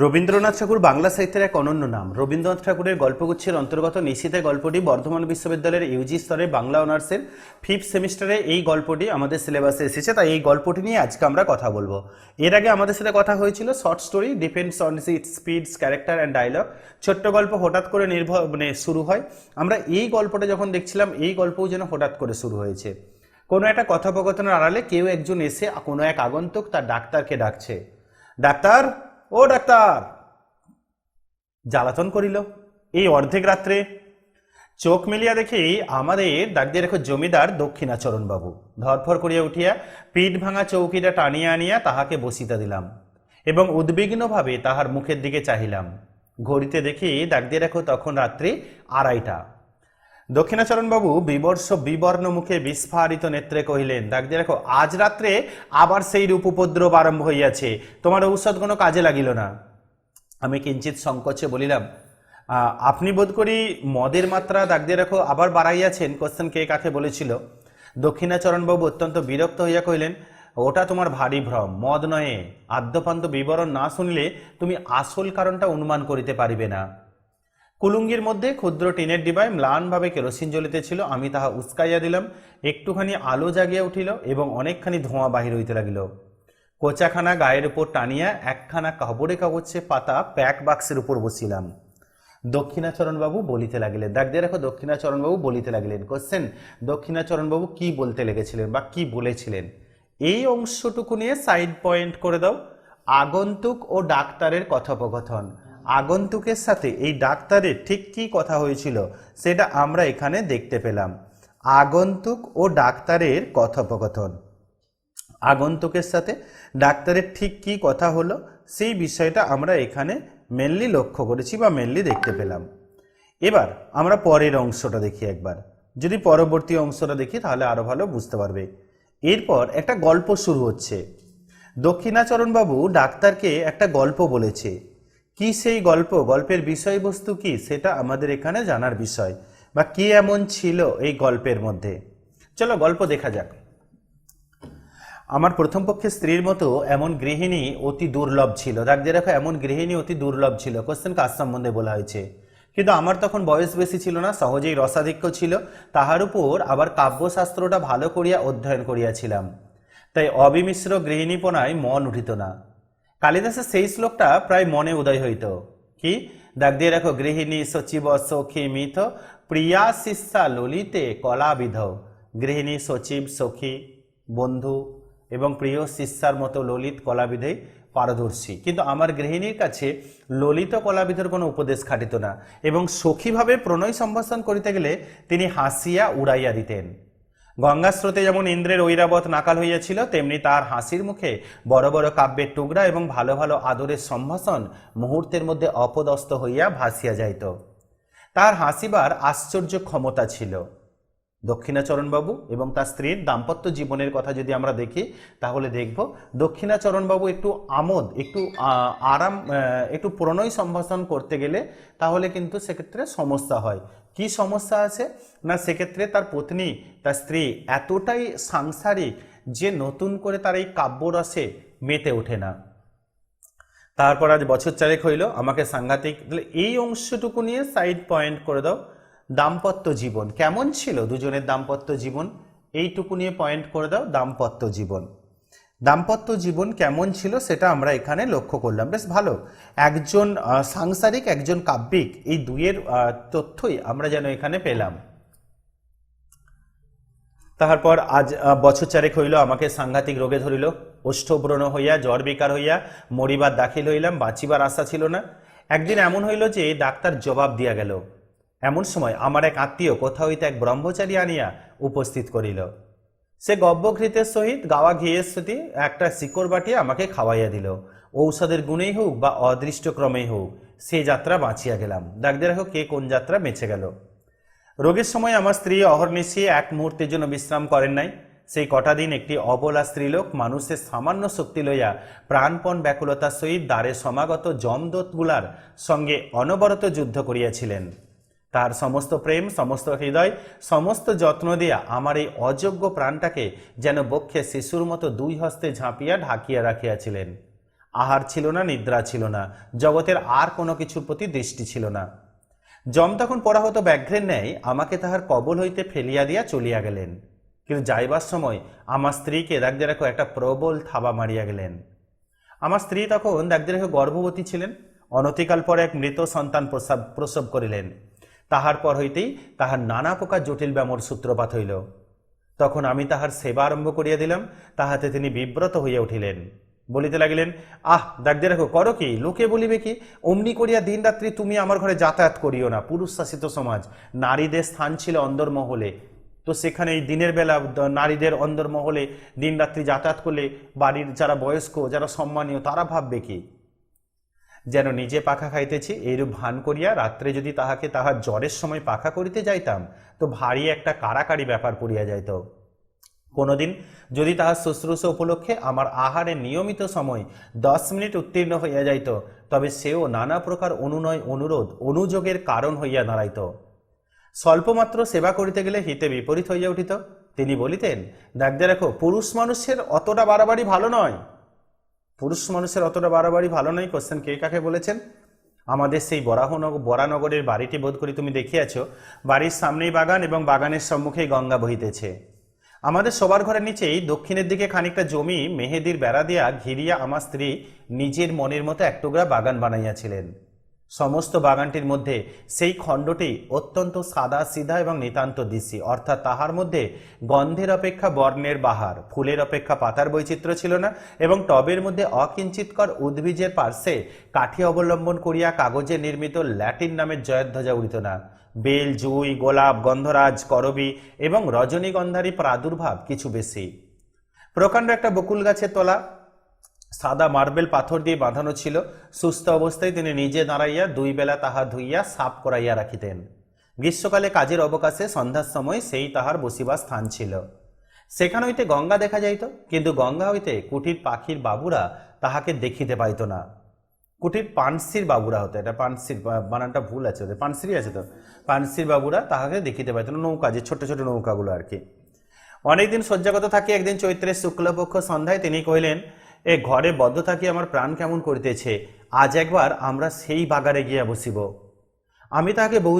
রবীন্দ্রনাথ ঠাকুর বাংলা সাহিত্যের এক অনন্য নাম। রবীন্দ্রনাথ ঠাকুরের গল্পগুচ্ছের অন্তর্গত নিশীথে গল্পটি বর্ধমান বিশ্ববিদ্যালয়ের ইউজি স্তরে বাংলা অনার্সের 5th সেমিস্টারে এই গল্পটি আমাদের সিলেবাসে এসেছে, তাই এই গল্পটি নিয়ে আজকে আমরা কথা বলবো। এর আগে আমাদের সাথে কথা হয়েছিল short story depends on its speeds character and dialogue. ছোট্ট গল্প হঠাৎ করে শুরু হয়। আমরা এই গল্পটা যখন দেখছিলাম, এই গল্পও যেন হঠাৎ করে শুরু হয়েছে। কোনো একটা কথোপকথনের আড়ালে কেউ একজন এসে কোনো এক আগন্তুক তার ডাক্তারকে ডাকছে। ডাক্তার, ও ডাক্তার, জ্বালাতন করিল এই অর্ধেক রাত্রে। চোখ মিলিয়া দেখি আমাদের ডাক দিয়ে রেখো জমিদার দক্ষিণাচরণ বাবু। ধরফর করিয়া উঠিয়া পিঠ ভাঙা চৌকিটা টানিয়া আনিয়া তাহাকে বসিতে দিলাম এবং উদ্বিগ্নভাবে তাহার মুখের দিকে চাহিলাম। ঘড়িতে দেখি ডাক দিয়ে রেখো তখন রাত্রি 2:30। দক্ষিণাচরণ বাবু বিবর্ণ মুখে বিস্ফারিত নেত্রে কহিলেন, ডাক দিয়ে রাখো, আজ রাত্রে আবার সেই রূপ উপদ্রব আরম্ভ হইয়াছে। তোমার ঔষধ কোনো কাজে লাগিল না। আমি কিঞ্চিত সংকোচে বলিলাম, আপনি বোধ করি মদের মাত্রা ডাক দিয়ে রাখো আবার বাড়াইয়াছেন। কোশ্চেন কে কাকে বলেছিল? দক্ষিণাচরণ বাবু অত্যন্ত বিরক্ত হইয়া কহিলেন, ওটা তোমার ভারী ভ্রম, মদ নয়ে। আদ্যপান্ত বিবরণ না শুনলে তুমি আসল কারণটা অনুমান করিতে পারিবে না। কুলুঙ্গির মধ্যে ক্ষুদ্র টিনের ডিবায় ম্লানভাবে কেরোসিন জ্বলিতেছিল। আমি তাহা উস্কাইয়া দিলাম। একটুখানি আলো জাগিয়া উঠিল এবং অনেকখানি ধোঁয়া বাহির হইতে লাগিল। কোচাখানা গায়ের উপর টানিয়া একখানা খবরের কাগজে পাতা প্যাক বাক্সের উপর বসিলাম। দক্ষিণাচরণবাবু বলিতে লাগিলেন, ডাক দিয়ে রাখো, দক্ষিণাচরণবাবু বলিতে লাগিলেন। কোশ্চেন, দক্ষিণাচরণবাবু কি বলতে লেগেছিলেন বা কি বলেছিলেন? এই অংশটুকু নিয়ে সাইড পয়েন্ট করে দাও। আগন্তুক ও ডাক্তারের কথোপকথন। আগন্তুকের সাথে এই ডাক্তারের ঠিক কি কথা হয়েছিল সেটা আমরা এখানে দেখতে পেলাম। আগন্তুক ও ডাক্তারের কথোপকথন, আগন্তুকের সাথে ডাক্তারের ঠিক কি কথা হলো সেই বিষয়টা আমরা এখানে মেনলি লক্ষ্য করেছি বা মেনলি দেখতে পেলাম। এবার আমরা পরের অংশটা দেখি একবার। যদি পরবর্তী অংশটা দেখি তাহলে আরো ভালো বুঝতে পারবে। এরপর একটা গল্প শুরু হচ্ছে। দক্ষিণাচরণবাবু ডাক্তারকে একটা গল্প বলেছে। কি সেই গল্প, গল্পের বিষয়বস্তু কি, সেটা আমাদের এখানে জানার বিষয়, বা কি এমন ছিল এই গল্পের মধ্যে। চলো গল্প দেখা যাক। আমার প্রথম পক্ষে স্ত্রীর মতো এমন গৃহিণী অতি দুর্লভ ছিল। ডাক দিয়ে রাখো, এমন গৃহিণী অতি দুর্লভ ছিল। কোশ্চেন কার সম্বন্ধে বলা হয়েছে? কিন্তু আমার তখন বয়স বেশি ছিল না, সহজেই রসাধিক্য ছিল। তাহার উপর আবার কাব্যশাস্ত্রটা ভালো করিয়া অধ্যয়ন করিয়াছিলাম, তাই অবিমিশ্র গৃহিণীপনায় মন উঠিত না। কালিদাসের সেই শ্লোকটা প্রায় মনে উদয় হইত। কি? ডাক দিয়ে রাখো, গৃহিণী সচিব সখী মিথ প্রিয়া শিষ্যা ললিতে কলাবিধ। গৃহিণী সচিব সখী বন্ধু এবং প্রিয় শিষ্যার মতো ললিত কলাবিধেই পারদর্শী। কিন্তু আমার গৃহিণীর কাছে ললিত কলাবিধের কোনো উপদেশ খাটিত না এবং সখীভাবে প্রণয় সম্ভাষণ করিতে গেলে তিনি হাসিয়া উড়াইয়া দিতেন। গঙ্গা স্রোতে যেমন ইন্দ্রের ঐরাবত নাকাল হইয়াছিল, তেমনি তার হাসির মুখে বড় বড় কাব্যের টুকরা এবং ভালো ভালো আদরের সম্ভাষণ মুহূর্তের মধ্যে অপদস্থ হইয়া ভাসিয়া যাইত। তার হাসিবার আশ্চর্য ক্ষমতা ছিল। দক্ষিণাচরণবাবু এবং তার স্ত্রীর দাম্পত্য জীবনের কথা যদি আমরা দেখি তাহলে দেখব দক্ষিণাচরণবাবু একটু আমোদ, একটু আরাম, একটু প্রণয় সম্ভাষণ করতে গেলে তাহলে কিন্তু সেক্ষেত্রে সমস্যা হয়। কি সমস্যা আছে না, সেক্ষেত্রে তার পত্নী, তার স্ত্রী এতটাই সাংসারিক যে নতুন করে তার এই কাব্যরসে মেতে ওঠে না। তারপর আজ বছর 4 হইল, আমাকে সাংঘাতিক। এই অংশটুকু নিয়ে সাইড পয়েন্ট করে দাও। দাম্পত্য জীবন কেমন ছিল, দুজনের দাম্পত্য জীবন, এইটুকু নিয়ে পয়েন্ট করে দাও। দাম্পত্য জীবন, দাম্পত্য জীবন কেমন ছিল সেটা আমরা এখানে লক্ষ্য করলাম। বেশ ভালো, একজন সাংসারিক, একজন কাব্যিক, এই দুইয়ের তথ্যই আমরা যেন এখানে পেলাম। তারপর আজ বছর 4 হইল, আমাকে সাংঘাতিক রোগে ধরিল। ওষ্ঠব্রণ হইয়া জ্বর বিকার হইয়া মরিবার দাখিল হইলাম। বাঁচিবার আশা ছিল না। একদিন এমন হইল যে ডাক্তার জবাব দিয়া গেল। এমন সময় আমার এক আত্মীয় কোথা হইতে এক ব্রহ্মচারী আনিয়া উপস্থিত করিল। সে গব্যঘৃতের সহিত গাওয়া ঘিয়ের সাথে একটা শিকড় বাটিয়া আমাকে খাওয়াইয়া দিল। ঔষধের গুণেই হোক বা অদৃষ্ট ক্রমেই হোক সে যাত্রা বাঁচিয়া গেলাম। ডাক্তার রাখো, কে কোন যাত্রা বেঁচে গেল। রোগের সময় আমার স্ত্রী অহর্নিশি এক মুহূর্তের জন্য বিশ্রাম করেন নাই। সেই কটা দিন একটি অবলা স্ত্রীলোক মানুষের সামান্য শক্তি লইয়া প্রাণপণ ব্যাকুলতার সহিত দ্বারে সমাগত যমদূতগুলার সঙ্গে অনবরত যুদ্ধ করিয়াছিলেন। তার সমস্ত প্রেম, সমস্ত হৃদয়, সমস্ত যত্ন দিয়া আমার এই অযোগ্য প্রাণটাকে যেন বক্ষে শিশুর মতো দুই হস্তে ঝাঁপিয়া ঢাকিয়া রাখিয়াছিলেন। আহার ছিল না, নিদ্রা ছিল না, জগতের আর কোনো কিছুর প্রতি দৃষ্টি ছিল না। যম তখন পরাহত ব্যাঘ্রের ন্যায় আমাকে তাহার কবল হইতে ফেলিয়া দিয়া চলিয়া গেলেন। কিন্তু যাইবার সময় আমার স্ত্রীকে দেখতে রাখো একটা প্রবল থাবা মারিয়া গেলেন। আমার স্ত্রী তখন দেখতে রাখো গর্ভবতী ছিলেন। অনতিকাল পর এক মৃত সন্তান প্রসব করিলেন। তাহার পর হইতেই তাহার নানা প্রকার জটিল ব্যামোর সূত্রপাত হইল। তখন আমি তাহার সেবা আরম্ভ করিয়া দিলাম। তাহাতে তিনি বিব্রত হইয়া উঠিলেন, বলিতে লাগিলেন, আহ দেখতে রাখো, করো কি, লোকে বলিবে কি, অমনি করিয়া দিন রাত্রি তুমি আমার ঘরে যাতায়াত করিও না। পুরুষ শাসিত সমাজ, নারীদের স্থান ছিল অন্দরমহলে, তো সেখানে এই দিনের বেলা নারীদের অন্দরমহলে দিন রাত্রি যাতায়াত করলে বাড়ির যারা বয়স্ক, যারা সম্মানীয়, তারা ভাববে কি, যেন নিজে পাখা খাইতেছি এইরূপ ভান করিয়া রাত্রে যদি তাহাকে তাহার জ্বরের সময় পাখা করিতে যাইতাম তো ভারী একটা কারাকারি ব্যাপার পড়িয়া যাইত। কোনোদিন যদি তাহার শুশ্রূষা উপলক্ষে আমার আহারের নিয়মিত সময় 10 মিনিট উত্তীর্ণ হইয়া যাইত, তবে সেও নানা প্রকার অনুনয় অনুরোধ অনুযোগের কারণ হইয়া দাঁড়াইত। স্বল্পমাত্র সেবা করিতে গেলে হিতে বিপরীত হইয়া উঠিত। তিনি বলিতেন, দেখতে রাখো, পুরুষ মানুষের অতটা বাড়াবাড়ি ভালো নয়। পুরুষ মানুষের অতটা বাড়াবাড়ি ভালো নয়, কোশ্চেন কে কাকে বলেছেন? আমাদের সেই বরানগরের বাড়িটি বোধ করি তুমি দেখিয়াছ। বাড়ির সামনেই বাগান এবং বাগানের সম্মুখেই গঙ্গা বহিতেছে। আমাদের সবার ঘরের নিচেই দক্ষিণের দিকে খানিকটা জমি মেহেদির বেড়া দিয়া ঘিরিয়া আমার স্ত্রী নিজের মনের মতো এক টুকরা বাগান বানাইয়াছিলেন। সমস্ত বাগানটির মধ্যে সেই খণ্ডটি অত্যন্ত সাদা সিধা এবং নিতান্ত দিশি, অর্থাৎ তাহার মধ্যে গন্ধের অপেক্ষা বর্ণের বাহার, ফুলের অপেক্ষা পাতার বৈচিত্র্য ছিল না, এবং টবের মধ্যে অকিঞ্চিতকর উদ্ভিজের পার্শ্বে কাঠি অবলম্বন করিয়া কাগজে নির্মিত ল্যাটিন নামের জয়ধ্বজা উড়িত না। বেল, জুই, গোলাপ, গন্ধরাজ, করবী এবং রজনীগন্ধারী প্রাদুর্ভাব কিছু বেশি। প্রকাণ্ড একটা বকুল গাছের তলা সাদা মার্বেল পাথর দিয়ে বাঁধানো ছিল। সুস্থ অবস্থায় তিনি নিজে দাঁড়াইয়া 2 বেলা তাহা ধুইয়া সাফ করাইয়া রাখিতেন। গ্রীষ্মকালে কাজের অবকাশে সন্ধ্যার সময় সেই তাহার বসিবার স্থান ছিল। সেখান হইতে গঙ্গা দেখা যাইত, কিন্তু গঙ্গা হইতে কুটির পাখির বাবুরা তাহাকে দেখিতে পাইত না। কুটির পানসির বাবুরা হতো, এটা পানসির বানানটা ভুল আছে, পানসিরই আছে তো, পানসির বাবুরা তাহাকে দেখিতে পাইত না। নৌকা, যে ছোট ছোট নৌকাগুলো আর কি। অনেকদিন শয্যাগত থাকি একদিন চৈত্রের শুক্লপক্ষ সন্ধ্যায় তিনি কহিলেন, এ ঘরে বদ্ধ থাকি আমার প্রাণ কেমন করিতেছে, আজ একবার আমরা সেই বাগানে গিয়া বসিব। আমি তাহাকে বহু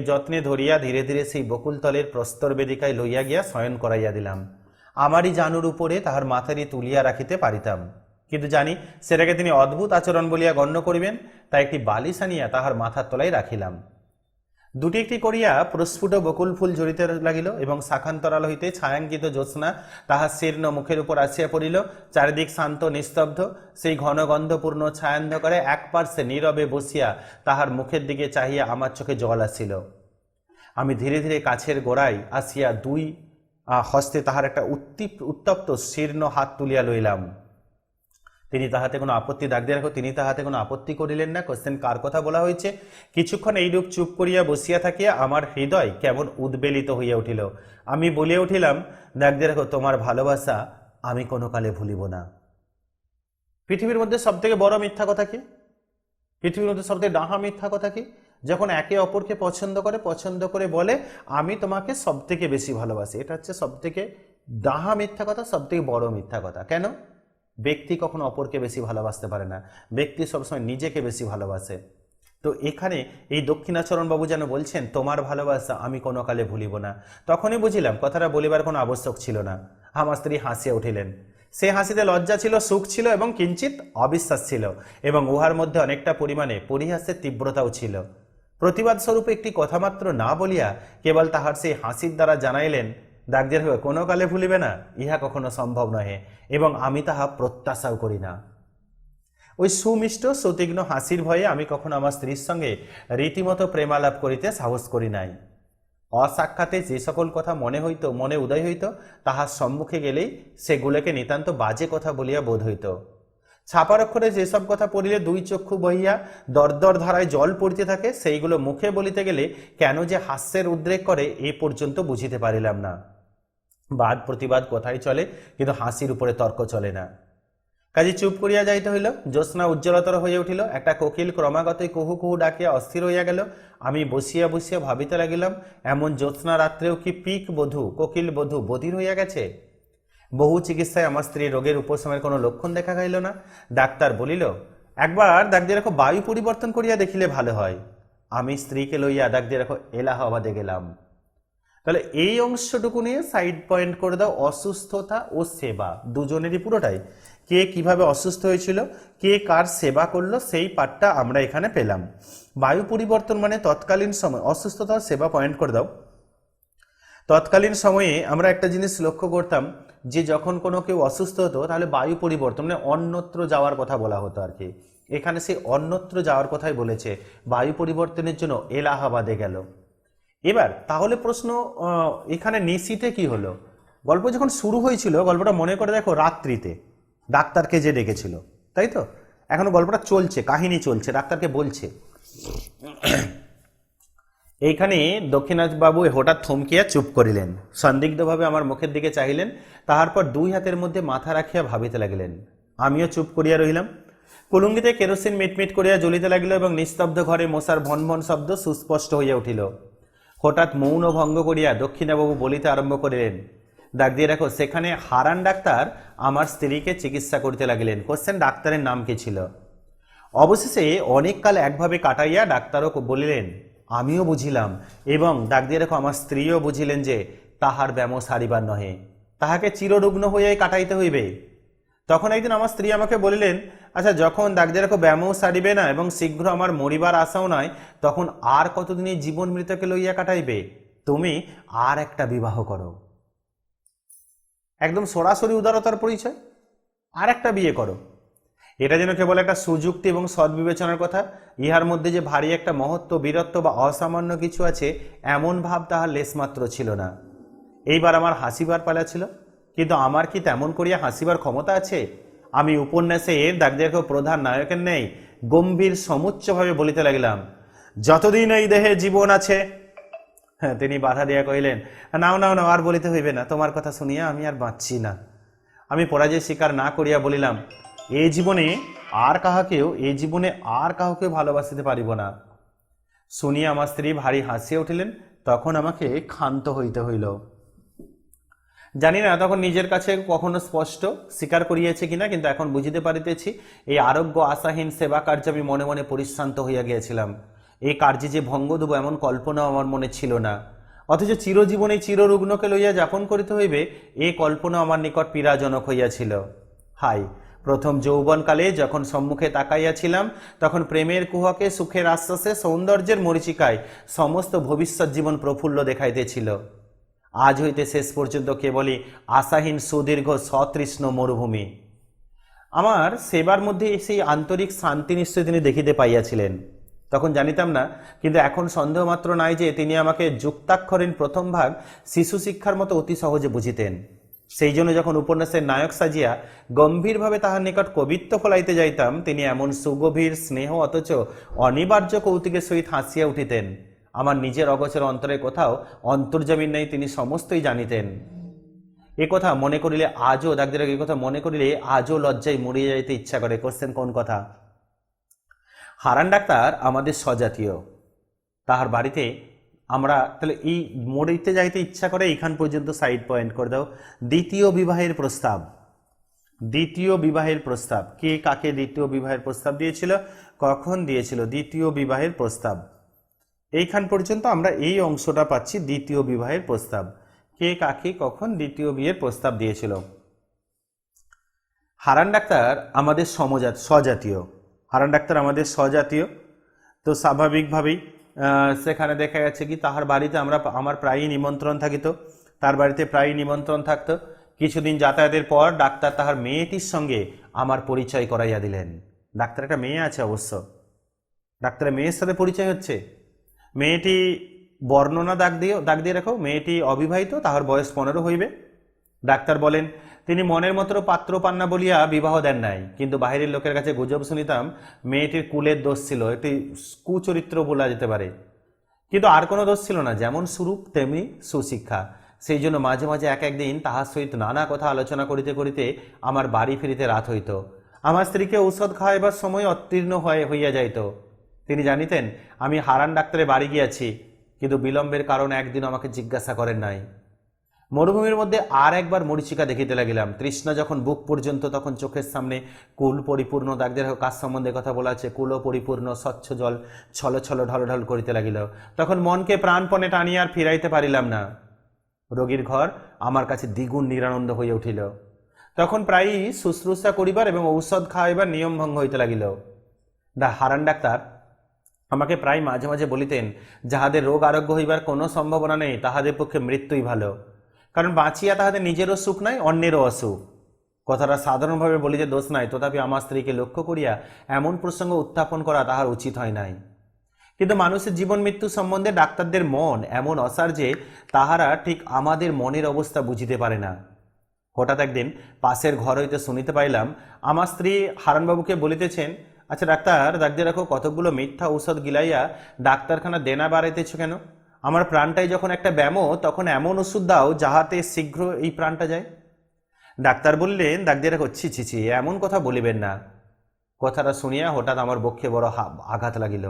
যত্নে ধরিয়া ধীরে ধীরে সেই বকুলতলের প্রস্তর বেদিকায় লইয়া গিয়া শয়ন করাইয়া দিলাম। আমারই জানুর উপরে তাহার মাথারি তুলিয়া রাখিতে পারিতাম, কিন্তু জানি সেটাকে তিনি অদ্ভুত আচরণ বলিয়া গণ্য করিবেন, তাই একটি বালিশ আনিয়া তাহার মাথার তলায় রাখিলাম। দুটি একটি করিয়া প্রস্ফুট বকুল ফুল ঝরিতে লাগিল, এবং শাখান্তরাল হইতে ছায়াঙ্কিত জ্যোৎস্না তাহার শীর্ণ মুখের উপর আসিয়া পড়িল। চারিদিক শান্ত নিস্তব্ধ। সেই ঘন গন্ধপূর্ণ ছায়ান্ধকারে এক পার্শ্বে নীরবে বসিয়া তাহার মুখের দিকে চাহিয়া আমার চোখে জল আসিল। আমি ধীরে ধীরে কাছের গোড়ায় আসিয়া 2 হস্তে তাহার একটা উত্তপ্ত শীর্ণ হাত তুলিয়া লইলাম। তিনি তাহাতে কোনো আপত্তি, দাগিয়ে রাখো, তিনি তাহাতে কোনো আপত্তি করিলেন না। কোশ্চেন কার কথা বলা হয়েছে? কিছুক্ষণ এইরূপ চুপ করিয়া বসিয়া থাকিয়া আমার হৃদয় কেমন উদ্বেলিত হইয়া উঠিল। আমি বলিয়া উঠিলাম, দাগিয়ে রাখো, তোমার ভালোবাসা আমি কোনো কালে ভুলিব না। পৃথিবীর মধ্যে সবথেকে বড় মিথ্যা কথা কি? পৃথিবীর মধ্যে সবথেকে ডাহা মিথ্যা কথা কি? যখন একে অপরকে পছন্দ করে বলে আমি তোমাকে সবথেকে বেশি ভালোবাসি। এটা হচ্ছে সবথেকে ডাহা মিথ্যা কথা, সবথেকে বড় মিথ্যা কথা। কেন? ব্যক্তি কখনো অপরকে বেশি ভালোবাসতে পারে না, ব্যক্তি সবসময় নিজেকে বেশি ভালোবাসে। তো এখানে এই দক্ষিণাচরণ বাবু যেন বলছেন, তোমার ভালোবাসা আমি কোনো কালে ভুলিব না। তখনই বুঝিলাম কথাটা বলিবার কোনো আবশ্যক ছিল না। আমার স্ত্রী হাসিয়া উঠিলেন। সে হাসিতে লজ্জা ছিল, সুখ ছিল এবং কিঞ্চিত অবিশ্বাস ছিল, এবং উহার মধ্যে অনেকটা পরিমাণে পরিহাসের তীব্রতাও ছিল। প্রতিবাদ স্বরূপ একটি কথামাত্র না বলিয়া কেবল তাহার সেই হাসির দ্বারা জানাইলেন, দাগদের হয়ে কোনো কালে ভুলিবে না, ইহা কখনো সম্ভব নহে, এবং আমি তাহা প্রত্যাশাও করি না। ওই সুমিষ্ট সুতীক্ষ্ণ হাসির ভয়ে আমি কখনো আমার স্ত্রীর সঙ্গে রীতিমতো প্রেমালাপ করিতে সাহস করি নাই। অসাক্ষাতে যে সকল কথা মনে উদয় হইত, তাহার সম্মুখে গেলেই সেগুলোকে নিতান্ত বাজে কথা বলিয়া বোধ হইত। ছাপার অক্ষরে যেসব কথা পড়িলে 2 চক্ষু বহিয়া দরদর ধারায় জল পড়িতে থাকে, সেইগুলো মুখে বলিতে গেলে কেন যে হাস্যের উদ্রেক করে এ পর্যন্ত বুঝিতে পারিলাম না। বাদ প্রতিবাদ কথাই চলে, কিন্তু হাসির উপরে তর্ক চলে না। কাজে চুপ করিয়া যাইতে হইল। জ্যোৎস্না উজ্জ্বলতর হইয়া উঠিল। একটা কোকিল ক্রমাগতই কুহু কুহু ডাকিয়া অস্থির হইয়া গেল। আমি বসিয়া বসিয়া ভাবিতে লাগিলাম, এমন জ্যোৎস্না রাত্রেও কি কোকিল বধূ বধির হইয়া গেছে? বহু চিকিৎসায় আমার স্ত্রীর রোগের উপশমের কোনো লক্ষণ দেখা গেল না। ডাক্তার বলিল, একবার দাগ দিয়ে রাখো বায়ু পরিবর্তন করিয়া দেখিলে ভালো হয়। আমি স্ত্রীকে লইয়া দাগ দিয়ে রাখো এলাহাবাদে গেলাম। তাহলে এই অংশটুকু নিয়ে সাইড পয়েন্ট করে দাও, অসুস্থতা ও সেবা দুজনেরই পুরোটাই। কে কিভাবে অসুস্থ হয়েছিল, কে কার সেবা করলো, সেই পার্টটা আমরা এখানে পেলাম। বায়ু পরিবর্তন মানে তৎকালীন সময়, অসুস্থতা ও সেবা পয়েন্ট করে দাও। তৎকালীন সময়ে আমরা একটা জিনিস লক্ষ্য করতাম যে যখন কোনো কেউ অসুস্থ হতো তাহলে বায়ু পরিবর্তন মানে অন্যত্র যাওয়ার কথা বলা হতো আর কি। এখানে সেই অন্যত্র যাওয়ার কথাই বলেছে, বায়ু পরিবর্তনের জন্য এলাহাবাদে গেল। এবার তাহলে প্রশ্ন, এখানে নিশিতে কি হলো? গল্প যখন শুরু হয়েছিল, গল্পটা মনে করে দেখো রাত্রিতে ডাক্তারকে যে ডেকেছিল, তাই তো? এখনো গল্পটা চলছে, কাহিনী চলছে, ডাক্তারকে বলছে। এইখানে দক্ষিণাথবাবু হঠাৎ থমকিয়া চুপ করিলেন, সন্দিগ্ধভাবে আমার মুখের দিকে চাহিলেন, তাহার পর দুই হাতের মধ্যে মাথা রাখিয়া ভাবিতে লাগিলেন। আমিও চুপ করিয়া রহিলাম। কুলুঙ্গিতে কেরোসিন মিটমিট করিয়া জ্বলিতে লাগিল এবং নিস্তব্ধ ঘরে মশার ভনভন শব্দ সুস্পষ্ট হইয়া উঠিল। হঠাৎ মৌন ভঙ্গ করিয়া দক্ষিণাবাবু বলিতে আরম্ভ করিলেন, ডাক দিয়ে রাখো, সেখানে হারান ডাক্তার আমার স্ত্রীকে চিকিৎসা করিতে লাগিলেন। কোশ্চেন, ডাক্তারের নাম কি ছিল? অবশেষে অনেককাল একভাবে কাটাইয়া ডাক্তারও বলিলেন, আমিও বুঝিলাম, এবং ডাক দিয়ে রাখো আমার স্ত্রীও বুঝিলেন যে তাহার ব্যামো সারিবার নহে, তাহাকে চিররুগ্ন হইয়াই কাটাইতে হইবে। তখন একদিন আমার স্ত্রী আমাকে বলিলেন, আচ্ছা যখন দাগ দিয়ে রাখো ব্যামো সারিবে না এবং শীঘ্র আমার মরিবার আশাও নয়, তখন আর কতদিনই জীবন মৃতকে লইয়া কাটাইবে? তুমি আর একটা বিবাহ করো। একদম সরাসরি উদারতার পরিচয়, আর একটা বিয়ে করো। এটা যেন কেবল একটা সুযুক্তি এবং সদ্বিবেচনার কথা, ইহার মধ্যে যে ভারী একটা মহত্ব, বীরত্ব বা অসামান্য কিছু আছে এমন ভাব তাহার লেশমাত্র ছিল না। এইবার আমার হাসিবার পালা ছিল, কিন্তু আমার কি তেমন করিয়া হাসিবার ক্ষমতা আছে? আমি উপন্যাসে দাগ দিয়ে রাখো প্রধান নায়কের নেই গম্ভীর সমুচ্চভাবে বলিতে লাগিলাম, যতদিন এই দেহে জীবন আছে। হ্যাঁ, তিনি বাধা দিয়া কহিলেন, নাও নাও নাও, আর বলিতে হইবে না, তোমার কথা শুনিয়া আমি আর বাঁচছি না। আমি পরাজয় স্বীকার না করিয়া বলিলাম, এই জীবনে আর কাউকেও ভালোবাসিতে পারিব না। শুনিয়া আমার স্ত্রী ভারী হাসিয়া উঠিলেন। তখন আমাকে ক্ষান্ত হইতে হইল। জানি না তখন নিজের কাছে কখনো স্পষ্ট স্বীকার করিয়েছে কিনা, কিন্তু এখন বুঝিতে পারিতেছি এই আরোগ্য আশাহীন সেবা কার্যে আমি মনে মনে পরিশ্রান্ত হইয়া গিয়েছিলাম। এই কার্যে যে ভঙ্গ দেব এমন কল্পনাও আমার মনে ছিল না, অথচ চিরজীবনে চিররুগ্নকে লইয়া যাপন করিতে হইবে এই কল্পনা আমার নিকট পীড়াজনক হইয়াছিল। হাই, প্রথম যৌবনকালে যখন সম্মুখে তাকাইয়াছিলাম, তখন প্রেমের কুহকে, সুখের আশ্বাসে, সৌন্দর্যের মরীচিকায় সমস্ত ভবিষ্যৎ জীবন প্রফুল্ল দেখাইতেছিল। আজ হইতে শেষ পর্যন্ত কেবলই আশাহীন সুদীর্ঘ সতৃষ্ণ মরুভূমি। আমার সেবার মধ্যে সেই আন্তরিক শান্তি নিশ্চয় তিনি দেখিতে পাইয়াছিলেন, তখন জানিতাম না, কিন্তু এখন সন্দেহ মাত্র নাই যে তিনি আমাকে যুক্তাক্ষরের প্রথম ভাগ শিশু শিক্ষার মতো অতি সহজে বুঝিতেন। সেই জন্য যখন উপন্যাসের নায়ক সাজিয়া গম্ভীরভাবে তাহার নিকট কবিত্ব ফলাইতে যাইতাম, তিনি এমন সুগভীর স্নেহ অথচ অনিবার্য কৌতুকের সহিত হাসিয়া উঠিতেন। আমার নিজের অগোচর অন্তরে কোথাও অন্তর্যামীর নেই, তিনি সমস্তই জানিতেন। এ কথা মনে করিলে আজও এ কথা মনে করিলে আজও লজ্জায় মরিয়া যাইতে ইচ্ছা করে। কোশ্চেন, কোন কথা? হারান ডাক্তার আমাদের স্বজাতীয়, তাহার বাড়িতে আমরা তাহলে এই মরিতে যাইতে ইচ্ছা করে। এইখান পর্যন্ত সাইড পয়েন্ট করে দাও। দ্বিতীয় বিবাহের প্রস্তাব, কে কাকে দ্বিতীয় বিবাহের প্রস্তাব দিয়েছিল, কখন দিয়েছিল? দ্বিতীয় বিবাহের প্রস্তাব, এইখান পর্যন্ত আমরা এই অংশটা পাচ্ছি। দ্বিতীয় বিবাহের প্রস্তাব, কে কাকে কখন দ্বিতীয় বিয়ের প্রস্তাব দিয়েছিল। হারান ডাক্তার আমাদের স্বজাতীয়, হারান ডাক্তার আমাদের স্বজাতীয়, তো স্বাভাবিকভাবেই সেখানে দেখা যাচ্ছে কি তাহার বাড়িতে আমার প্রায়ই নিমন্ত্রণ থাকিত, তার বাড়িতে প্রায়ই নিমন্ত্রণ থাকতো। কিছুদিন যাতায়াতের পর ডাক্তার তাহার মেয়েটির সঙ্গে আমার পরিচয় করাইয়া দিলেন। ডাক্তার একটা মেয়ে আছে অবশ্য, ডাক্তারের মেয়ের সাথে পরিচয় হচ্ছে। মেয়েটি বর্ণনা দাগ দিয়ে রাখো, মেয়েটি অবিবাহিত, তাহার বয়স 15 হইবে। ডাক্তার বলেন, তিনি মনের মতো পাত্র পান না বলিয়া বিবাহ দেন নাই, কিন্তু বাহিরের লোকের কাছে গুজব শুনিতাম মেয়েটির কুলের দোষ ছিল, একটি কুচরিত্র বলা যেতে পারে, কিন্তু আর কোনো দোষ ছিল না, যেমন স্বরূপ তেমনি সুশিক্ষা। সেই জন্য মাঝে মাঝে একদিন তাহার সহিত নানা কথা আলোচনা করিতে করিতে আমার বাড়ি ফিরিতে রাত হইত। আমার স্ত্রীকে ঔষধ খাওয়াইবার সময় অতীর্ণ হইয়া যাইত। তিনি জানিতেন আমি হারান ডাক্তারের বাড়ি গিয়াছি, কিন্তু বিলম্বের কারণে একদিন আমাকে জিজ্ঞাসা করেন নাই। মরুভূমির মধ্যে আর একবার মরীচিকা দেখিতে লাগিলাম। তৃষ্ণা যখন বুক পর্যন্ত, তখন চোখের সামনে কুল পরিপূর্ণ, দাগদের কাজ সম্বন্ধে কথা বলা আছে, কুল পরিপূর্ণ স্বচ্ছ জল ছল ছল ঢল ঢল করিতে লাগিল। তখন মনকে প্রাণপণে টানিয়া আর ফিরাইতে পারিলাম না। রোগীর ঘর আমার কাছে দ্বিগুণ নিরানন্দ হইয়া উঠিল। তখন প্রায়ই শুশ্রূষা করিবার এবং ঔষধ খাওয়াইবার নিয়ম ভঙ্গ হইতে লাগিল। হারান ডাক্তার আমাকে প্রায় মাঝে মাঝে বলিতেন, যাহাদের রোগ আরোগ্য হইবার কোনো সম্ভাবনা নেই তাহাদের পক্ষে মৃত্যুই ভালো, কারণ বাঁচিয়া তাহাদের নিজেরও সুখ নাই, অন্যেরও অসুখ। কথাটা সাধারণভাবে বলিতে দোষ নাই, তথাপি আমার স্ত্রীকে লক্ষ্য করিয়া এমন প্রসঙ্গ উত্থাপন করা তাহার উচিত হয় নাই। কিন্তু মানুষের জীবন মৃত্যু সম্বন্ধে ডাক্তারদের মন এমন অসার যে তাহারা ঠিক আমাদের মনের অবস্থা বুঝিতে পারে না। হঠাৎ একদিন পাশের ঘর হইতে শুনিতে পাইলাম আমার স্ত্রী হারানবাবুকে বলিতেছেন, আচ্ছা ডাক্তার, দাগিয়ে রাখো, কতকগুলো মিথ্যা ঔষধ গিলাইয়া ডাক্তারখানা দেনা বাড়াইতেছ কেন? আমার প্রাণটাই যখন একটা ব্যামো, তখন এমন ওষুধ দাও যাহাতে শীঘ্র এই প্রাণটা যায়। ডাক্তার বললেন, দাগিয়ে রাখো, ছি ছি ছি, এমন কথা বলিবেন না। কথাটা শুনিয়া হঠাৎ আমার বক্ষে বড় আঘাত লাগিল।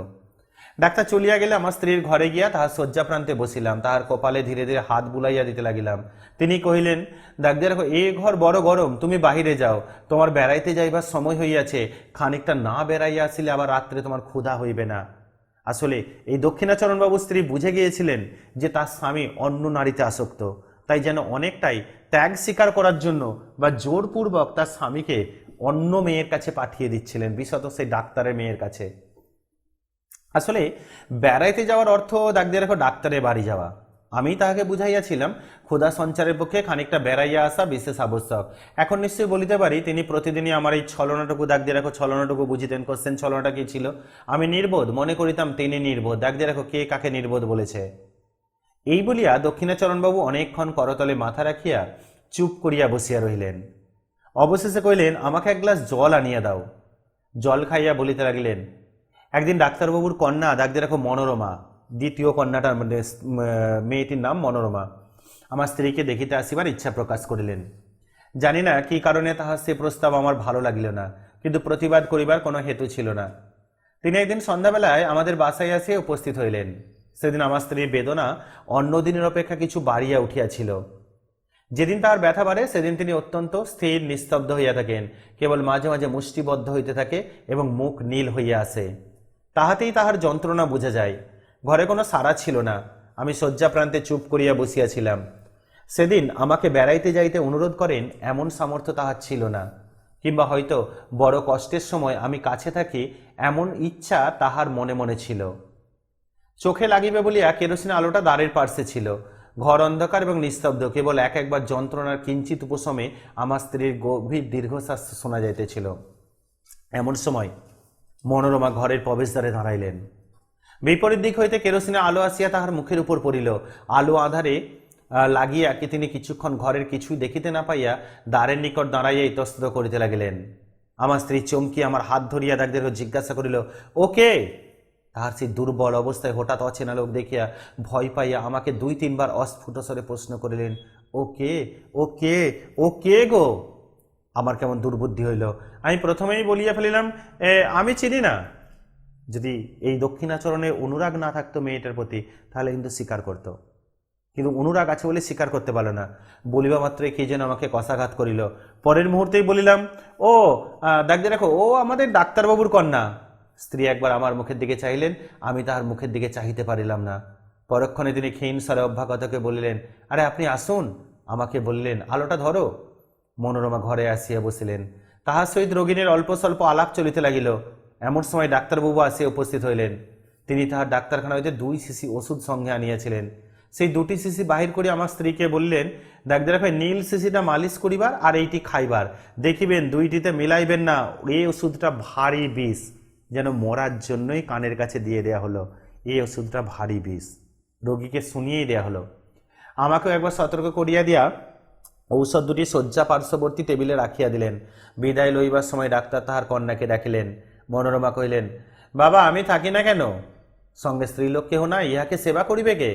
ডাক্তার চলিয়া গেলে আমার স্ত্রীর ঘরে গিয়া তাহার শয্যা প্রান্তে বসিলাম, তাহার কপালে ধীরে ধীরে হাত বুলাইয়া দিতে লাগিলাম। তিনি কহিলেন, দাগিয়ে রাখো, এ ঘর বড় গরম, তুমি বাহিরে যাও, তোমার বেড়াইতে যাইবার সময় হইয়াছে, খানিকটা না বেড়াইয়া আসিলে আবার রাত্রে তোমার ক্ষুধা হইবে না। আসলে এই দক্ষিণাচরণবাবু স্ত্রী বুঝে গিয়েছিলেন যে তার স্বামী অন্য নারীতে আসক্ত, তাই যেন অনেকটাই ত্যাগ স্বীকার করার জন্য বা জোরপূর্বক তার স্বামীকে অন্য মেয়ের কাছে পাঠিয়ে দিচ্ছিলেন, বিশেষত সেই ডাক্তারের মেয়ের কাছে। আসলে বেড়াইতে যাওয়ার অর্থ দাগিয়ে রাখো ডাক্তারের বাড়ি যাওয়া। আমি তাহাকে বুঝাইয়াছিলাম ক্ষুধা সঞ্চারের পক্ষে খানিকটা বেড়াইয়া আসা বিশেষ আবশ্যক। এখন নিশ্চয়ই বলিতে পারি তিনি প্রতিদিনই আমার এই ছলনাটুকু, দাগিয়ে রাখো, ছলনাটুকু বুঝিতেন। কোশ্চেন ছলনাটা কি ছিল? আমি নির্বোধ মনে করিতাম, তিনি নির্বোধ। দাগিয়ে রাখো, কে কাকে নির্বোধ বলেছে? এই বলিয়া দক্ষিণাচরণবাবু অনেকক্ষণ করতলে মাথা রাখিয়া চুপ করিয়া বসিয়া রহিলেন। অবশেষে কহিলেন, আমাকে এক গ্লাস জল আনিয়া দাও। জল খাইয়া বলিতে লাগিলেন, একদিন ডাক্তারবাবুর কন্যা, দাগিয়ে রাখো মনোরমা, দ্বিতীয় কন্যাটার মানে মেয়েটির নাম মনোরমা, আমার স্ত্রীকে দেখিতে আসিবার ইচ্ছা প্রকাশ করিলেন। জানি না কি কারণে তাহার সে প্রস্তাব আমার ভালো লাগিল না, কিন্তু প্রতিবাদ করিবার কোনো হেতু ছিল না। তিনি একদিন সন্ধ্যাবেলায় আমাদের বাসায় আসিয়া উপস্থিত হইলেন। সেদিন আমার স্ত্রীর বেদনা অন্য দিনের অপেক্ষা কিছু বাড়িয়া উঠিয়াছিল। যেদিন তাহার ব্যথা বাড়ে সেদিন তিনি অত্যন্ত স্থির নিস্তব্ধ হইয়া থাকেন, কেবল মাঝে মাঝে মুষ্টিবদ্ধ হইতে থাকে এবং মুখ নীল হইয়া আসে। তাহাতেই তাহার যন্ত্রণা বোঝা যায়। ঘরে কোনো সাড়া ছিল না। আমি শয্যা প্রান্তে চুপ করিয়া বসিয়াছিলাম। সেদিন আমাকে বেড়াইতে যাইতে অনুরোধ করেন এমন সামর্থ্য তাহার ছিল না, কিংবা হয়তো বড় কষ্টের সময় আমি কাছে থাকি এমন ইচ্ছা তাহার মনে মনে ছিল। চোখে লাগিবে বলিয়া কেরোসিন আলোটা দ্বারের পার্শ্বে ছিল। ঘর অন্ধকার এবং নিস্তব্ধ, কেবল এক একবার যন্ত্রণার কিঞ্চিত উপশমে আমার স্ত্রীর গভীর দীর্ঘশ্বাস শোনা যাইতেছিল। এমন সময় মনোরমা ঘরের প্রবেশদ্বারে দাঁড়াইলেন। বিপরীত দিক হইতে কেরোসিনের আলো আসিয়া তাহার মুখের উপর পড়িল। আলো আধারে লাগিয়া কি তিনি কিছুক্ষণ ঘরের কিছুই দেখিতে না পাইয়া দ্বারের নিকট দাঁড়াইয়া ইতস্তত করিতে লাগিলেন। আমার স্ত্রী চমকি আমার হাত ধরিয়া দাগদের জিজ্ঞাসা করিল, ওকে? তাহার সেই দুর্বল অবস্থায় হঠাৎ অচেনা লোক দেখিয়া ভয় পাইয়া আমাকে 2-3 বার অস্ফুট স্বরে প্রশ্ন করিলেন, ও কে? ও কে? ও কে গো? আমার কেমন দুর্বুদ্ধি হইল। আমি প্রথমেই বলিয়া ফেলিলাম, আমি চিনি না। যদি এই দক্ষিণাচরণে অনুরাগ না থাকতো মেয়েটার প্রতি, তাহলে কিন্তু স্বীকার করত, কিন্তু অনুরাগ আছে বলে স্বীকার করতে পারল না। বলিবা মাত্রই কে যেন আমাকে কষাঘাত করিল। পরের মুহূর্তেই বলিলাম, ও দাগিয়ে রাখো, ও আমাদের ডাক্তারবাবুর কন্যা। স্ত্রী একবার আমার মুখের দিকে চাইলেন, আমি তাহার মুখের দিকে চাহিতে পারিলাম না। পরক্ষণে তিনি ক্ষীণ স্বরে অভ্যাগতকে বলিলেন, আরে আপনি আসুন। আমাকে বললেন, আলোটা ধরো। মনোরমা ঘরে আসিয়া বসিলেন। তাহার সহিত রোগিনীর অল্প স্বল্প আলাপ চলিতে লাগিল। এমন সময় ডাক্তারবাবু আসিয়া উপস্থিত হইলেন। তিনি তাহার ডাক্তারখানা হইতে 2 শিশি ওষুধ সঙ্গে আনিয়াছিলেন। সেই 2টি শিশি বাহির করে আমার স্ত্রীকে বললেন, দাগদের রাখে নীল শিশিটা মালিশ করিবার আর এইটি খাইবার, দেখিবেন 2টিতে মিলাইবেন না, এই ওষুধটা ভারী বিষ। যেন মরার জন্যই কানের কাছে দিয়ে দেয়া হলো, এই ওষুধটা ভারী বিষ। রোগীকে শুনিয়েই দেয়া হলো। আমাকেও একবার সতর্ক করিয়া দিয়া ঔষধ 2টি শয্যা পার্শ্ববর্তী টেবিলে রাখিয়া দিলেন। বিদায় লইবার সময় ডাক্তার তাহার কন্যাকে ডাকিলেন। মনোরমা কহিলেন, বাবা আমি থাকি না কেন? সঙ্গে স্ত্রীলোক কেহ না, ইহাকে সেবা করিবে কে?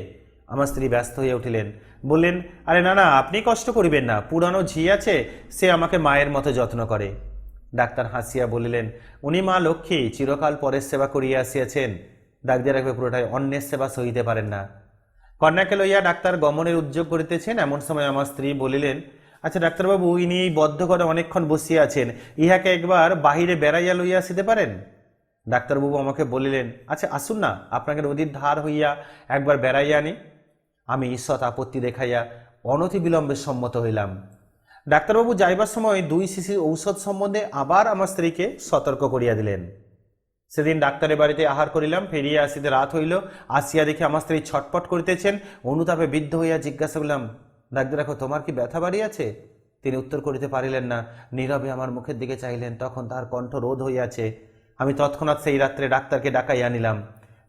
আমার স্ত্রী ব্যস্ত হয়ে উঠিলেন, বললেন, আরে না না, আপনি কষ্ট করিবেন না, পুরানো ঝি আছে, সে আমাকে মায়ের মতো যত্ন করে। ডাক্তার হাসিয়া বলিলেন, উনি মা লক্ষ্মী, চিরকাল পরের সেবা করিয়া আসিয়াছেন। দাগিয়ে রাখবে পুরোটাই অন্যের সেবা সহিতে পারেন না। কন্যাকে লইয়া ডাক্তার গমনের উদ্যোগ করিতেছেন, এমন সময় আমার স্ত্রী বলিলেন, আচ্ছা ডাক্তারবাবু, ইনি এই বদ্ধ ঘরে অনেকক্ষণ বসিয়া আছেন, ইহাকে একবার বাহিরে বেড়াইয়া লইয়া আসিতে পারেন? ডাক্তারবাবু আমাকে বলিলেন, আচ্ছা আসুন না, আপনাকে নদীর ধার হইয়া একবার বেড়াইয়া আনি। আমি ঈষৎ আপত্তি দেখাইয়া অনতি বিলম্বে সম্মত হইলাম। ডাক্তারবাবু যাইবার সময় 2 শিশির ঔষধ সম্বন্ধে আবার আমার স্ত্রীকে সতর্ক করিয়া দিলেন। সেদিন ডাক্তারের বাড়িতে আহার করিলাম, ফিরিয়া আসিতে রাত হইল। আসিয়া দেখে আমার স্ত্রী ছটপট করিতেছেন। অনুতাপে বিদ্ধ হইয়া জিজ্ঞাসা করলাম, ডাক্তার দেখো, তোমার কি ব্যথা বাড়িয়াছে? তিনি উত্তর করিতে পারিলেন না, নীরবে আমার মুখের দিকে চাইলেন। তখন তার কণ্ঠ রোধ হইয়াছে। আমি তৎক্ষণাৎ সেই রাত্রে ডাক্তারকে ডাকাইয়া আনিলাম।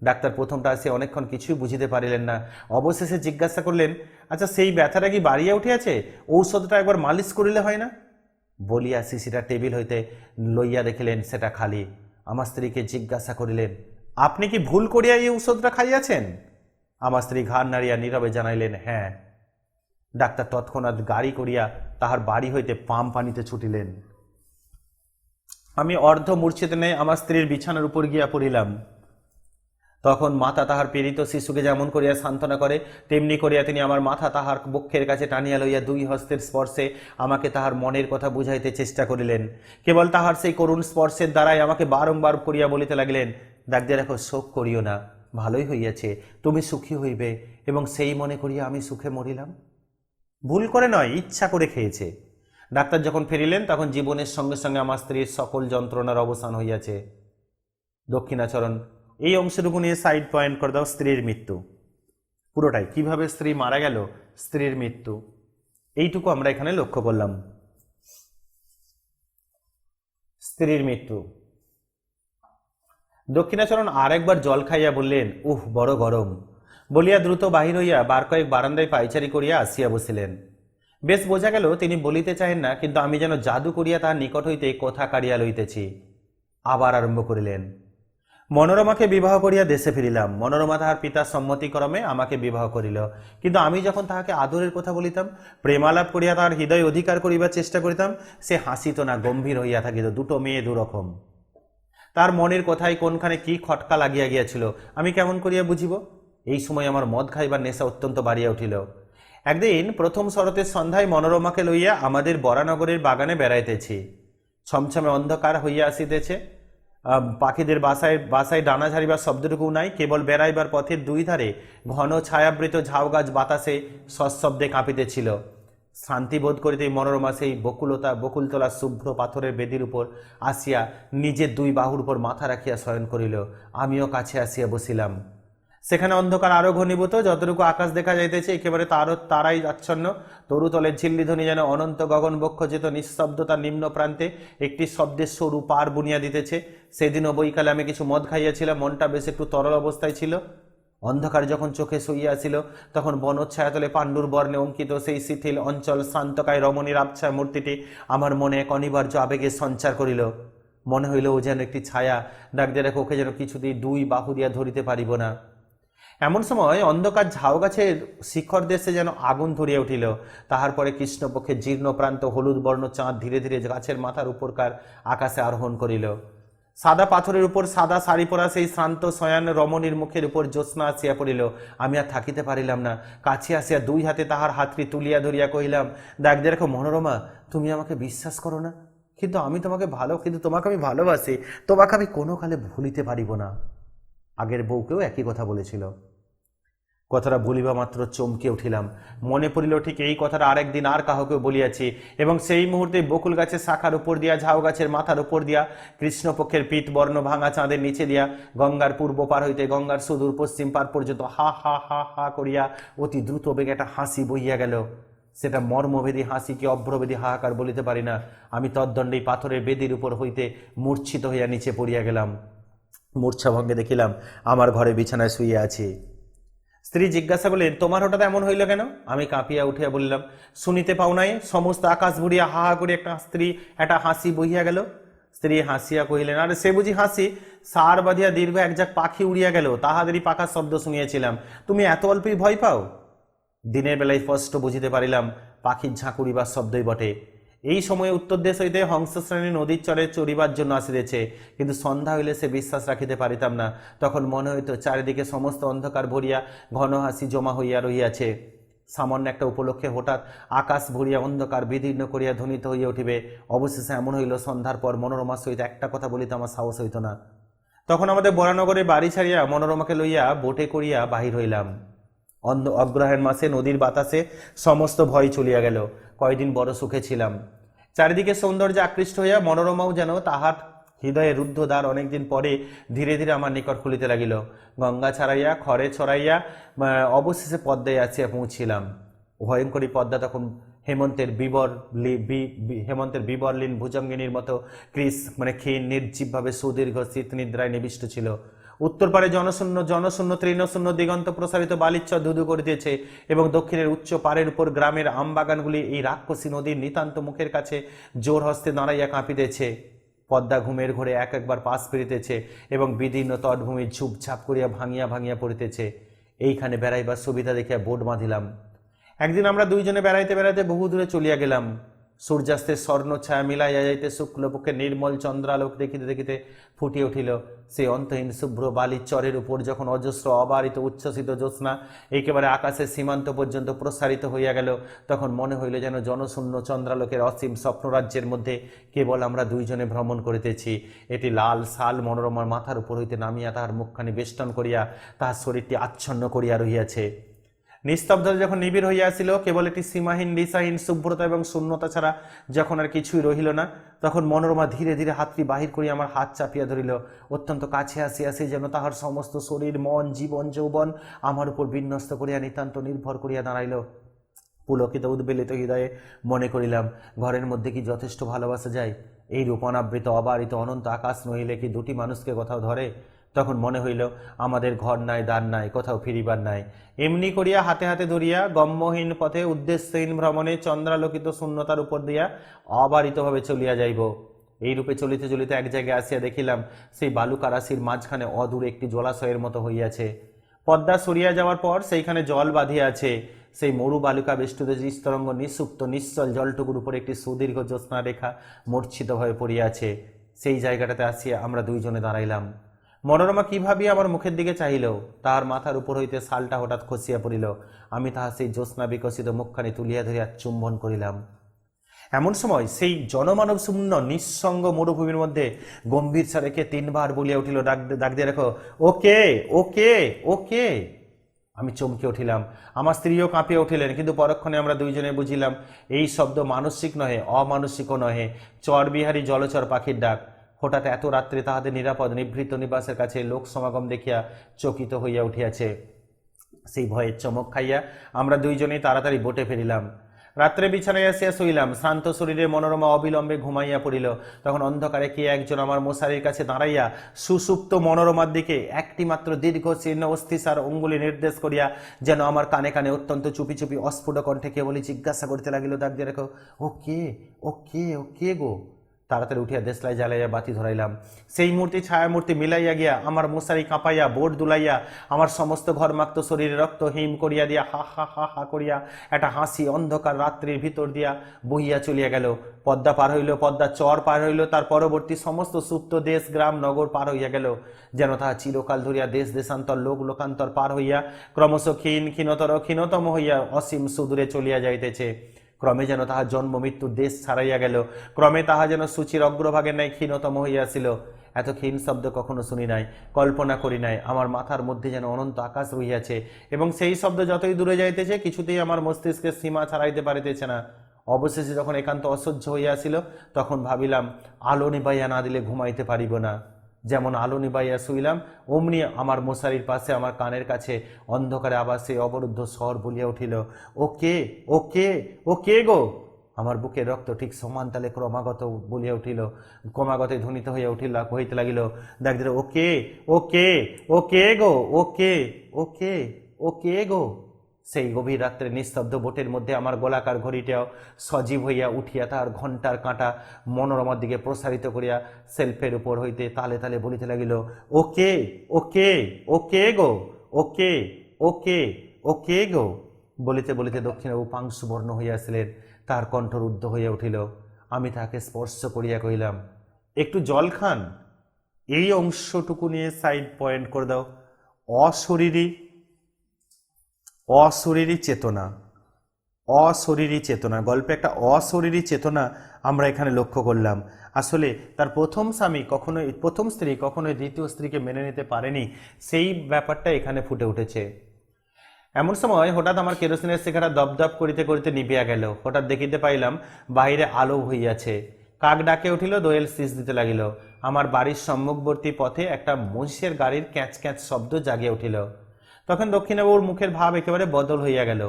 ডাক্তার প্রথমটা আসে অনেকক্ষণ কিছুই বুঝিতে পারিলেন না। অবশেষে জিজ্ঞাসা করলেন, আচ্ছা সেই ব্যথাটা কি বাড়িয়া উঠিয়াছে? ঔষধটা একবার মালিশ করিলে হয় না? বলিয়া শিশিটা টেবিল হইতে লইয়া দেখিলেন সেটা খালি। আমার স্ত্রীকে জিজ্ঞাসা করিলেন, আপনি কি ভুল করিয়া এই ঔষধটা খাইয়াছেন? আমার স্ত্রী ঘাড় নাড়িয়া নীরবে জানাইলেন, হ্যাঁ। ডাক্তার তৎক্ষণাৎ গাড়ি করিয়া তাহার বাড়ি হইতে পাম পানিতে ছুটিলেন। আমি অর্ধ মূর্ছিত নেই আমার স্ত্রীর বিছানার উপর গিয়া পড়িলাম। তখন মাতা তাহার পীড়িত শিশুকে যেমন করিয়া সান্ত্বনা করে, তেমনি করিয়া তিনি আমার মাথা তাহার বক্ষের কাছে টানিয়া লইয়া 2 হস্তের স্পর্শে আমাকে তাহার মনের কথা বুঝাইতে চেষ্টা করিলেন। কেবল তাহার সেই করুণ স্পর্শের দ্বারাই আমাকে বারংবার করিয়া বলিতে লাগিলেন, ডাক্তার দেখো, শোক করিও না, ভালোই হইয়াছে, তুমি সুখী হইবে। এবং সেই মনে করিয়া আমি সুখে মরিলাম। ভুল করে নয়, ইচ্ছা করে খেয়েছে। ডাক্তার যখন ফিরিলেন তখন জীবনের সঙ্গে সঙ্গে আমার স্ত্রীর সকল যন্ত্রণার অবসান হইয়াছে। দক্ষিণাচরণ, এই অংশটুকু নিয়ে সাইড পয়েন্ট করে দাও। স্ত্রীর মৃত্যু পুরোটাই, কিভাবে স্ত্রী মারা গেল, স্ত্রীর মৃত্যু, এইটুকু আমরা এখানে লক্ষ্য করলাম। স্ত্রীর মৃত্যু। দক্ষিণাচরণ আর একবার জল খাইয়া বললেন, উহ বড় গরম, বলিয়া দ্রুত বাহির হইয়া বার কয়েক বারান্দায় পায়চারি করিয়া আসিয়া বসিলেন। বেশ বোঝা গেল তিনি বলিতে চাহেন না, কিন্তু আমি যেন জাদু করিয়া তাহার নিকট হইতে কথা কাড়িয়া লইতেছি। আবার আরম্ভ করিলেন, মনোরমাকে বিবাহ করিয়া দেশে ফিরিলাম। মনোরমা তাহার পিতার সম্মতিক্রমে আমাকে বিবাহ করিল। কিন্তু আমি যখন তাহাকে আদরের কথা বলিতাম, প্রেমালাপ করিয়া তাহার হৃদয় অধিকার করিবার চেষ্টা করিতাম, সে হাসিত না, গম্ভীর হইয়া থাকিত। দুটো মেয়ে দুরকম। তার মনের কথায় কোনখানে কি খটকা লাগিয়া গিয়াছিল আমি কেমন করিয়া বুঝিব? এই সময় আমার মদ খাইবার নেশা অত্যন্ত বাড়িয়া উঠিল। একদিন প্রথম শরতের সন্ধ্যায় মনোরমাকে লইয়া আমাদের বরানগরের বাগানে বেড়াইতেছি। ছমছমে অন্ধকার হইয়া আসিতেছে। পাখিদের বাসায় ডানা ঝাড়িবার শব্দটুকু নাই, কেবল বেড়াইবার পথের 2 ধারে ঘন ছায়াবৃত ঝাউ গাছ বাতাসে সশব্দে কাঁপিতেছিল। শান্তিবোধ করিতেই মনোরমা সেই বকুলতলা শুভ্র পাথরের বেদির উপর আসিয়া নিজের 2 বাহুর উপর মাথা রাখিয়া শয়ন করিল। আমিও কাছে আসিয়া বসিলাম। সেখানে অন্ধকার আরো ঘনীভূত, যতটুকু আকাশ দেখা যাইতেছে একেবারে তারাই আচ্ছন্ন। তরুতলের ঝিল্লিধ্বনি যেন অনন্ত গগন বক্ষচিত নিঃশব্দতার নিম্ন প্রান্তে একটি শব্দের সরু পার বুনিয়া দিতেছে। সেদিনও বৈকালে আমি কিছু মদ খাইয়াছিলাম, মনটা বেশ একটু তরল অবস্থায় ছিল। অন্ধকার যখন চোখে শুইয়াছিল তখন বনোচ্ছায়াতলে পাণ্ডুর বর্ণে অঙ্কিত সেই শিথিল অঞ্চল শান্তকায় রমণীর আবছায়া মূর্তিটি আমার মনে এক অনিবার্য আবেগের সঞ্চার করিল। মনে হইল ও যেন একটি ছায়া, ডাক্তার দেখো, ওকে যেন কিছুতেই 2 বাহু দিয়া ধরিতে পারিব না। এমন সময় অন্ধকার ঝাউ গাছের শিখর দেশে যেন আগুন ধরিয়া উঠিল। তাহার পরে কৃষ্ণপক্ষের জীর্ণ প্রান্ত হলুদ বর্ণ চাঁদ ধীরে ধীরে গাছের মাথার উপরকার আকাশে আরোহণ করিল। সাদা পাথরের উপর সাদা শাড়ি পরা সেই শ্রান্ত শয়ান রমণীর মুখের উপর জ্যোৎস্না আসিয়া পড়িল। আমি আর থাকিতে পারিলাম না। কাছে আসিয়া 2 হাতে তাহার হাতটি তুলিয়া ধরিয়া কহিলাম, ডাক্তার দেখো মনোরমা, তুমি আমাকে বিশ্বাস করো না, কিন্তু তোমাকে আমি ভালোবাসি, তোমাকে আমি কোনো কালে ভুলিতে পারিব না। আগের বউকেও একই কথা বলেছিল। কথাটা বলিবা মাত্র চমকে উঠিলাম। মনে পড়িল ঠিক এই কথাটা আরেকদিন আর কাহকেও বলিয়াছি, এবং সেই মুহূর্তে বকুল গাছের শাখার উপর দিয়া, ঝাউ গাছের মাথার উপর দিয়া, কৃষ্ণপক্ষের পীত বর্ণ ভাঙা চাঁদের নিচে দিয়া, গঙ্গার পূর্ব পার হইতে গঙ্গার সুদূর পশ্চিম পার পর্যন্ত হা হা হা হা করিয়া অতি দ্রুত বেগে একটা হাসি বইয়া গেল। সেটা মর্মভেদী হাসি কি অভ্রভেদী হাহাকার বলিতে পারি না। আমি তদ্দণ্ডেই পাথরের বেদির উপর হইতে মূর্ছিত হইয়া নিচে পড়িয়া গেলাম। মূর্ছাভঙ্গে দেখিলাম আমার ঘরে বিছানায় শুইয়া আছি। স্ত্রী জিজ্ঞাসা করলেন, তোমার হঠাৎ এমন হইল কেন? আমি কাঁপিয়া উঠিয়া বললাম, শুনিতে পাও নাই? সমস্ত আকাশ ভরিয়া হা হা করে একটা হাসি বহিয়া গেল। স্ত্রী হাসিয়া কহিলেন, আরে সে বুঝি হাসি? সার বাঁধিয়া দীর্ঘ একঝাঁক পাখি উড়িয়া গেল, তাহাদেরই পাখার শব্দ শুনিয়াছিলাম। তুমি এত অল্পই ভয় পাও? দিনের বেলায় স্পষ্ট বুঝিতে পারিলাম পাখির ঝাঁক উড়িবার শব্দই বটে। এই সময়ে উত্তর দেশ হইতে হংসশ্রেণী নদীর চরে চড়িবার জন্য আসিতেছে, কিন্তু সন্ধ্যা হইলে সে বিশ্বাস রাখিতে পারিতাম না। তখন মনে হইত চারিদিকে সমস্ত অন্ধকার ভরিয়া ঘন হাসি জমা হইয়া রহিয়াছে। সামান্য একটা উপলক্ষে হঠাৎ আকাশ ভরিয়া অন্ধকার বিদীর্ণ করিয়া ধ্বনিত হইয়া উঠিবে। অবশেষে এমন হইল, সন্ধ্যার পর মনোরমার সহিত একটা কথা বলিতে আমার সাহস হইত না। তখন আমাদের বরানগরে বাড়ি ছাড়িয়া মনোরমাকে লইয়া বোটে করিয়া বাহির হইলাম। অগ্রহায়ণ মাসে নদীর বাতাসে সমস্ত ভয় চলিয়া গেল। কয়দিন বড় সুখে ছিলাম। চারিদিকে সৌন্দর্যে আকৃষ্ট হইয়া মনোরমাও যেন তাহার হৃদয়ে রুদ্ধ দ্বার অনেকদিন পরে ধীরে ধীরে আমার নিকট খুলিতে লাগিল। গঙ্গা ছাড়াইয়া খড়ে ছড়াইয়া অবশেষে পদ্মায় আসিয়া পৌঁছিলাম। ভয়ঙ্করী পদ্মা তখন হেমন্তের বিবর্লীন ভুজঙ্গিনীর মতো ক্ষীণ নির্জীবভাবে সুদীর্ঘ শীত নিদ্রায় নিবিষ্ট ছিল। উত্তর পারে জনশূন্য তৃণশূন্য দিগন্ত প্রসারিত বালিচ্ছর ধুধু করিতেছে, এবং দক্ষিণের উচ্চ পাড়ের উপর গ্রামের আমবাগানগুলি এই রাক্ষসী নদীর নিতান্ত মুখের কাছে জোর হস্তে দাঁড়াইয়া কাঁপিতেছে। পদ্মা ঘুমের ঘোরে এক একবার পাশ ফিরিতেছে এবং বিদীর্ণ তটভূমি ঝুপঝাপ করিয়া ভাঙিয়া ভাঙিয়া পড়িতেছে। এইখানে বেড়াইবার সুবিধা দেখিয়া বোট বাঁধিলাম। একদিন আমরা দুইজনে বেড়াইতে বেড়াইতে বহু দূরে চলিয়া গেলাম। সূর্যাস্তের স্বর্ণ ছায়া মিলাইয়া যাইতে শুক্লপক্ষে নির্মল চন্দ্রালোক দেখিতে দেখিতে ফুটিয়া উঠিল। সেই অন্তহীন শুভ্র বালির চরের উপর যখন অজস্র অবারিত উচ্ছ্বসিত জ্যোৎস্না একেবারে আকাশের সীমান্ত পর্যন্ত প্রসারিত হইয়া গেল, তখন মনে হইল যেন জনশূন্য চন্দ্রালোকের অসীম স্বপ্নরাজ্যের মধ্যে কেবল আমরা দুইজনে ভ্রমণ করিতেছি। এটি লাল শাল মনোরমার মাথার উপর হইতে নামিয়া তাহার মুখখানি বেষ্টন করিয়া তাহার শরীরটি আচ্ছন্ন করিয়া রহিয়াছে। নিস্তব্ধতা যখন নিবিড় হইয়া আসিল, কেবল একটি সীমাহীন দিশাহীন শুভ্রতা এবং শূন্যতা ছাড়া যখন আর কিছুই রহিল না, তখন মনোরমা ধীরে ধীরে হাতটি বাহির করিয়া আমার হাত চাপিয়া ধরিল। অত্যন্ত কাছে আসিয়া সে যেন তাহার সমস্ত শরীর মন জীবন যৌবন আমার উপর বিন্যস্ত করিয়া নিতান্ত নির্ভর করিয়া দাঁড়াইল। পুলকিত উদ্বেলিত হৃদয়ে মনে করিলাম, ঘরের মধ্যে কি যথেষ্ট ভালোবাসা যায়? এই রূপনাবৃত অবারিত অনন্ত আকাশ নহিলে কি দুটি মানুষকে কোথাও ধরে? তখন মনে হইল, আমাদের ঘর নাই, দ্বার নাই, কোথাও ফিরিবার নাই। এমনি করিয়া হাতে হাতে ধরিয়া গম্যহীন পথে উদ্দেশ্যহীন ভ্রমণে চন্দ্রালোকিত শূন্যতার উপর দিয়া অবারিতভাবে চলিয়া যাইব। এই রূপে চলিতে চলিতে এক জায়গায় আসিয়া দেখিলাম, সেই বালুকারাশির মাঝখানে অদূরে একটি জলাশয়ের মতো হইয়াছে। পদ্মা সরিয়া যাওয়ার পর সেইখানে জল বাঁধিয়া আছে। সেই মরু বালুকা বেষ্টুত নিস্তরঙ্গ নিঃসুপ্ত নিশ্চল জলটুকুর উপর একটি সুদীর্ঘ জ্যোৎস্না রেখা মূর্ছিতভাবে পড়িয়াছে। সেই জায়গাটাতে আসিয়া আমরা দুইজনে দাঁড়াইলাম। মনোরমা কি ভাবিয়া আমার মুখের দিকে চাহিল। তাহার মাথার উপর হইতে শালটা হঠাৎ খসিয়া পড়িল। আমি তাহার সেই জ্যোৎস্না বিকশিত মুখখানি তুলিয়া ধরিয়া চুম্বন করিলাম। এমন সময় সেই জনমানব শূন্য নিঃসঙ্গ মরুভূমির মধ্যে গম্ভীর স্বরে তিনবার বলিয়া উঠিল, ডাক দিয়ে রাখো, ওকে ওকে ওকে। আমি চমকে উঠিলাম। আমার স্ত্রীও কাঁপিয়া উঠিলেন, কিন্তু পরক্ষণে আমরা দুইজনে বুঝিলাম এই শব্দ মানসিক নহে, অমানসিকও নহে, চরবিহারী জলচর পাখির ডাক। হঠাৎ এত রাত্রে তাহাদের নিরাপদ নিভৃত নিবাসের কাছে লোক সমাগম দেখিয়া চকিত হইয়া উঠিয়াছে। সেই ভয়ের চমক খাইয়া আমরা দুইজনেই তাড়াতাড়ি বোটে ফিরিলাম। রাত্রে বিছানায় আসিয়া শুইলাম। শ্রান্ত শরীরে মনোরমা অবিলম্বে ঘুমাইয়া পড়িল। তখন অন্ধকারে কে একজন আমার মশারির কাছে দাঁড়াইয়া সুসুপ্ত মনোরমার দিকে একটি মাত্র দীর্ঘ শীর্ণ অস্থিসার অঙ্গুলি নির্দেশ করিয়া যেন আমার কানে কানে অত্যন্ত চুপি চুপি অস্ফুট কণ্ঠে কেবলই জিজ্ঞাসা করিতে লাগিল, ডাক দিয়ে রাখো, ও কে ও কে ও কে গো। তাড়াতাড়ি উঠিয়া দেশলাই জ্বালাইয়া বাতি ধরাইলাম। সেই মূর্তি ছায়ামূর্তি মিলাইয়া গিয়া আমার মশারি কাঁপাইয়া বোট দুলাইয়া আমার সমস্ত ঘরমাক্ত শরীরে রক্ত হিম করিয়া দিয়া হা হা হা হা করিয়া একটা হাসি অন্ধকার রাত্রির ভিতর দিয়া বহিয়া চলিয়া গেল। পদ্মা পার হইল, পদ্মা চর পার হইল, তার পরবর্তী সমস্ত সুপ্ত দেশ গ্রাম নগর পার হইয়া গেল। যেন তাহা চিরকাল ধরিয়া দেশ দেশান্তর লোক লোকান্তর পার হইয়া ক্রমশ ক্ষীণতর ক্ষীণতম হইয়া অসীম সুদূরে চলিয়া যাইতেছে। ক্রমে যেন তাহা জন্ম মৃত্যুর দেশ ছাড়াইয়া গেল। ক্রমে তাহা যেন সূচির অগ্রভাগের ন্যায় ক্ষীণতম হইয়াছিল। এত ক্ষীণ শব্দ কখনো শুনি নাই, কল্পনা করি নাই। আমার মাথার মধ্যে যেন অনন্ত আকাশ রহিয়াছে, এবং সেই শব্দ যতই দূরে যাইতেছে কিছুতেই আমার মস্তিষ্কের সীমা ছাড়াইতে পারিতেছে না। অবশেষে যখন একান্ত অসহ্য হইয়াছিল, তখন ভাবিলাম, আলো নিবাইয়া না দিলে ঘুমাইতে পারিব না। যেমন আলো নিবাইয়া শুইলাম, অমনি আমার মশারির পাশে আমার কানের কাছে অন্ধকারে আবার সেই অবরুদ্ধ স্বর বলিয়া উঠিল, ওকে ওকে ওকে গো। আমার বুকের রক্ত ঠিক সমান তালে ক্রমাগত বলিয়া উঠিল, ক্রমাগত ধ্বনিত হইয়া হইতে লাগিল, দেখ ওকে ওকে ওকে গো, ওকে ওকে ওকে গো। সেই গভীর রাত্রে নিস্তব্ধ বোটের মধ্যে আমার গোলাকার ঘড়িটাও সজীব হইয়া উঠিয়া তাহার ঘণ্টার কাঁটা মনোরমার দিকে প্রসারিত করিয়া সেলফের উপর হইতে তালে তালে বলিতে লাগিল, ওকে ওকে ওকে গো, ওকে ওকে ওকে গো। বলিতে বলিতে দক্ষিণবাবু পাংশুবর্ণ হইয়াছিলেন। তাহার কণ্ঠ রুদ্ধ হইয়া উঠিল। আমি তাহাকে স্পর্শ করিয়া কহিলাম, একটু জল খান। এই অংশটুকু নিয়ে সাইড পয়েন্ট করে দাও। অশরীরী অশরীরী চেতনা, অশরীরী চেতনা, গল্পে একটা অশরীরী চেতনা আমরা এখানে লক্ষ্য করলাম। আসলে তার প্রথম স্বামী কখনোই, প্রথম স্ত্রী কখনোই দ্বিতীয় স্ত্রীকে মেনে নিতে পারেনি, সেই ব্যাপারটা এখানে ফুটে উঠেছে। এমন সময় হঠাৎ আমার কেরোসিনের শিখাটা দপদপ করিতে করিতে নিভিয়া গেল। হঠাৎ দেখিতে পাইলাম বাহিরে আলো হইয়াছে। কাক ডাকে উঠিল, দোয়েল শীষ দিতে লাগিল। আমার বাড়ির সম্মুখবর্তী পথে একটা মহিষের গাড়ির ক্যাঁচ ক্যাঁচ শব্দ জাগিয়া উঠিল। তখন দক্ষিণবাবুর মুখের ভাব একেবারে বদল হইয়া গেল।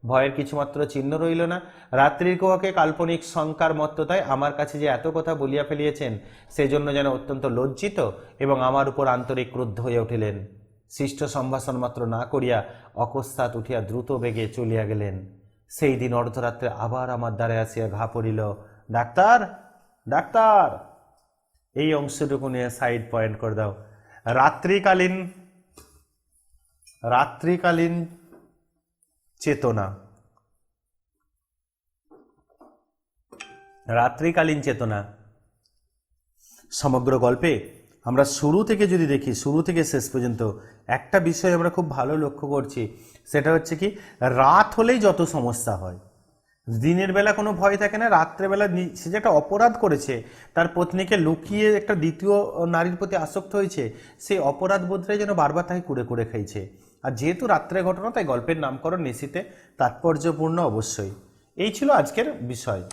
ভয়ের কিছুমাত্র চিহ্ন রইল না। রাত্রির কুয়াকে কাল্পনিক শঙ্কার মত্ততায় আমার কাছে যে এত কথা বলিয়া ফেলিয়েছেন, সেই জন্য যেন অত্যন্ত লজ্জিত এবং আমার উপর আন্তরিক ক্রুদ্ধ হইয়া উঠিলেন। শিষ্ট সম্ভাষণ মাত্র না করিয়া অকস্মাৎ উঠিয়া দ্রুত বেগে চলিয়া গেলেন। সেই দিন অর্ধরাত্রে আবার আমার দ্বারে আসিয়া ঘা পড়িল, ডাক্তার ডাক্তার। এই অংশটুকু নিয়ে সাইড পয়েন্ট করে দাও। রাত্রিকালীন রাত্রিকালীন চেতনা, রাত্রিকালীন চেতনা। সমগ্র গল্পে আমরা শুরু থেকে যদি দেখি, শুরু থেকে শেষ পর্যন্ত একটা বিষয় আমরা খুব ভালো লক্ষ্য করছি, সেটা হচ্ছে কি, রাত হলেই যত সমস্যা হয়। দিনের বেলা কোনো ভয় থাকে না, রাত্রেবেলা সে যে একটা অপরাধ করেছে, তার পত্নীকে লুকিয়ে একটা দ্বিতীয় নারীর প্রতি আসক্ত হয়েছে, সেই অপরাধ বোধটাই যেন বারবার তাকে কুড়ে কুড়ে খাইছে। আর যেহেতু রাত্রে ঘটনা, তাই গল্পের নামকরণ নিশিতে তাৎপর্যপূর্ণ অবশ্যই। এই ছিল আজকের বিষয়।